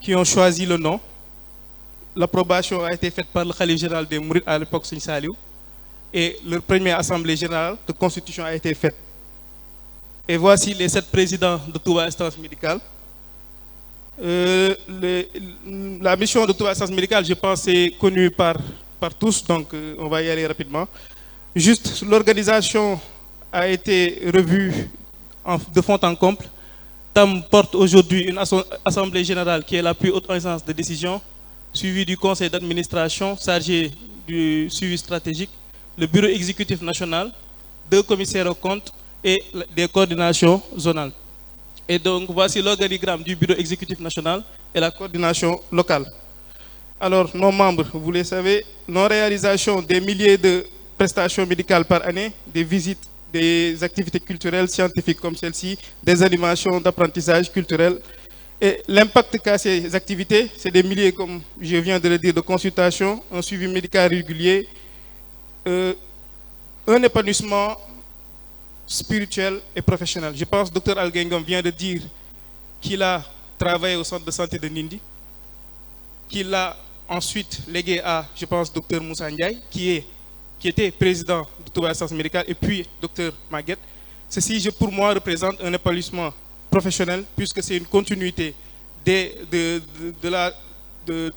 qui ont choisi le nom. L'approbation a été faite par le Khalife général des Mourides à l'époque Serigne Saliou. Et leur première assemblée générale de constitution a été faite. Et voici les 7 présidents de Touba Assistance Médicale. La mission de Touba Assistance Médicale, je pense, est connue par tous, donc on va y aller rapidement. Juste, l'organisation a été revue de fond en comble. TAM porte aujourd'hui une assemblée générale qui est la plus haute instance de décision, suivie du conseil d'administration chargé du suivi stratégique, le bureau exécutif national, 2 commissaires aux comptes et des coordinations zonales. Et donc, voici l'organigramme du bureau exécutif national et la coordination locale. Alors, nos membres, vous le savez, nos réalisations des milliers de prestations médicales par année, des visites, des activités culturelles, scientifiques comme celle-ci, des animations d'apprentissage culturel. Et l'impact qu'a ces activités, c'est des milliers, comme je viens de le dire, de consultations, un suivi médical régulier, un épanouissement spirituel et professionnel. Je pense que le Dr Alguengom vient de dire qu'il a travaillé au centre de santé de Nindi, qu'il l'a ensuite légué à, je pense, Dr Moussa Ndiaye, qui était président de Touba Assistance Médicale, et puis Dr Maguette. Ceci, pour moi, représente un épanouissement professionnel, puisque c'est une continuité de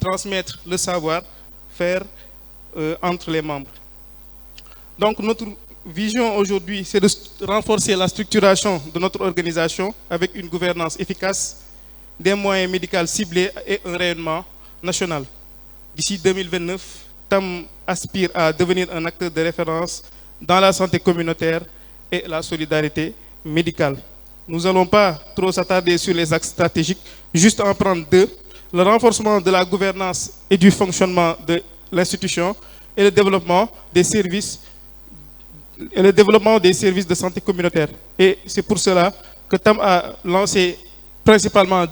transmettre le savoir-faire entre les membres. Donc, notre vision aujourd'hui, c'est de renforcer la structuration de notre organisation avec une gouvernance efficace, des moyens médicaux ciblés et un rayonnement national. D'ici 2029, TAM aspire à devenir un acteur de référence dans la santé communautaire et la solidarité médicale. Nous n'allons pas trop s'attarder sur les axes stratégiques, juste en prendre 2. Le renforcement de la gouvernance et du fonctionnement de l'institution et le développement des services de santé communautaire. Et c'est pour cela que TAM a lancé principalement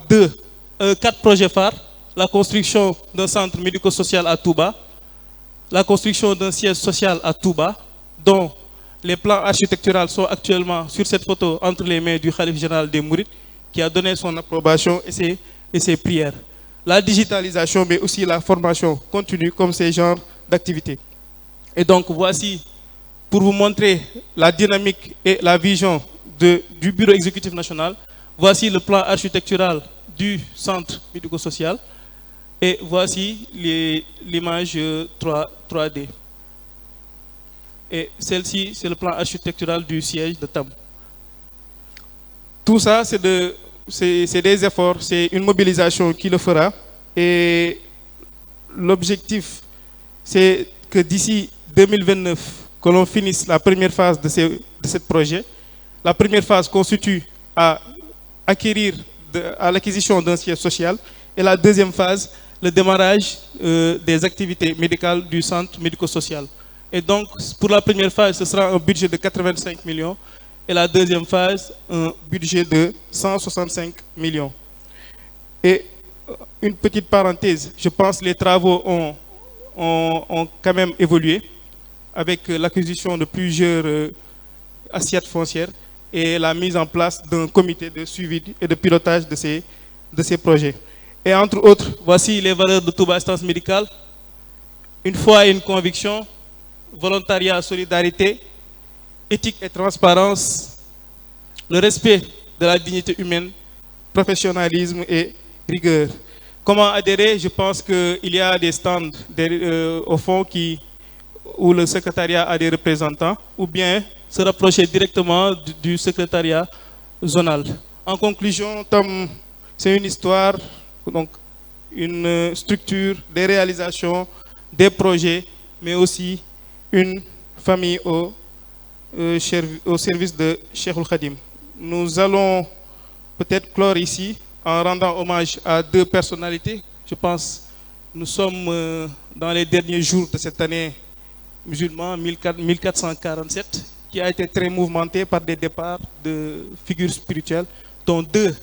4 projets phares. La construction d'un centre médico-social à Touba, la construction d'un siège social à Touba, dont les plans architecturaux sont actuellement sur cette photo entre les mains du Khalife général des Mourides, qui a donné son approbation et ses prières. La digitalisation, mais aussi la formation continue comme ces genres d'activités. Et donc voici, pour vous montrer la dynamique et la vision du bureau exécutif national, voici le plan architectural du centre médico-social. Et voici l'image 3D. Et celle-ci, c'est le plan architectural du siège de TAM. Tout ça, c'est des efforts, c'est une mobilisation qui le fera. Et l'objectif, c'est que d'ici 2029, que l'on finisse la première phase de ce projet. La première phase constitue à l'acquisition d'un siège social. Et la deuxième phase, le démarrage des activités médicales du centre médico-social. Et donc, pour la première phase, ce sera un budget de 85 millions. Et la deuxième phase, un budget de 165 millions. Et une petite parenthèse, je pense que les travaux ont quand même évolué avec l'acquisition de plusieurs assiettes foncières et la mise en place d'un comité de suivi et de pilotage de ces projets. Et entre autres, voici les valeurs de Touba Assistance Médicale. Une foi et une conviction, volontariat, solidarité, éthique et transparence, le respect de la dignité humaine, professionnalisme et rigueur. Comment adhérer? Je pense qu'il y a des stands au fond où le secrétariat a des représentants, ou bien se rapprocher directement du secrétariat zonal. En conclusion, c'est une histoire, donc une structure, des réalisations, des projets, mais aussi une famille au service de Cheikhoul Khadim. Nous allons peut-être clore ici en rendant hommage à 2 personnalités. Je pense que nous sommes dans les derniers jours de cette année musulmane 1447, qui a été très mouvementée par des départs de figures spirituelles, dont 2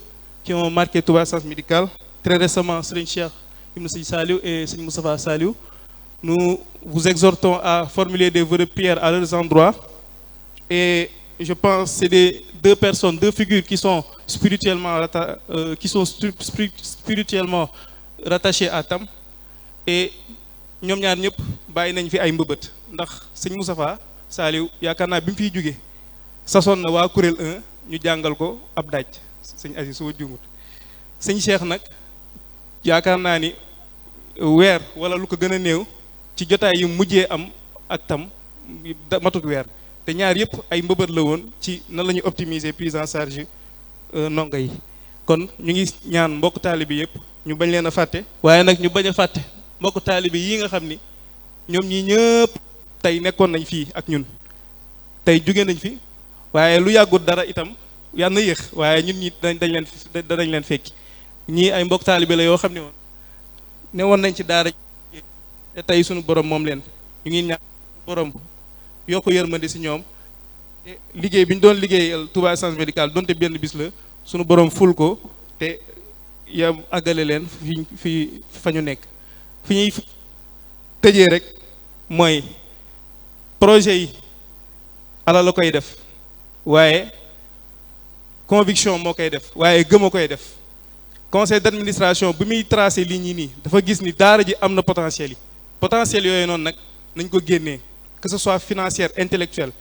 qui ont marqué Touba Assistance Médicale. Très récemment, Serigne Cheikh Ibn Saliou et Serigne Moustapha Saliou. Nous vous exhortons à formuler des vœux de prière à leurs endroits. Et je pense que c'est 2 personnes, 2 figures qui sont spirituellement rattaché à Tam et ñoom ñaar ñëpp bàyyi nañ fi ay mbëbët ndax sëñ Moustapha Saliou yaakaar naa bi mu fiy jógee sasoon na waa kuréel 1 ñu jàngal ko ab daaj sëñ Aziz suma juumut sëñ Cheikh nag yaakaar naa ni weer wala lu ko gën a néew ci jotaay yu mujjee am ak Tam matut weer te ñaar yëpp ay mbëbët la woon ci nan la ñuy optimiser prise en charge ndongo yi kon ñu ngi ñaan mbokk taalibe yëpp ñu bañ leen a fàtte waaye nag ñu bañ a fàtte mbokk taalibe yi nga xam ni ñoom ñi ñëpp tey nekkoon nañ fii ak ñun tey jóge nañ fi waaye lu yàggut dara itam yàlla na yéex waaye ñun ñi dañ leen fekki ñii ay mbokk taalibe la yoo xam ne woon nañ ci daara te tey suñu borom moom leen ñu ngi ñaan borom yokk yërmande si ñoom te liggéey bi ñu doon liggéeyal Touba Assistance Médicale donte benn bis la suñu borom ful ko te yam àggale leen fi fa ñu nekk fi ñuy tëjee rek mooy projet yi ala la koy def waaye conviction moo koy def waaye gëm a koy def conseil d'administration bi muy tracé ligne yi nii dafa gis ni daara ji am na potentiel yooyu noonu nag nañ ko génnee que ce soit financière intellectuelle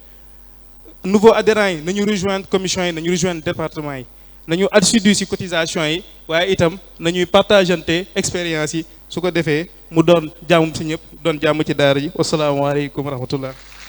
nouveau adhérents yi nañu rejoindre commission yi nañu rejoindre département yi nañu assidu ci cotisation yi waaye itam nañuy partageante expérience yi su ko defee mu doon jàmm ci ñëpp doon jàmm ci daara ji wasalaamaaleykum wa rahmatullah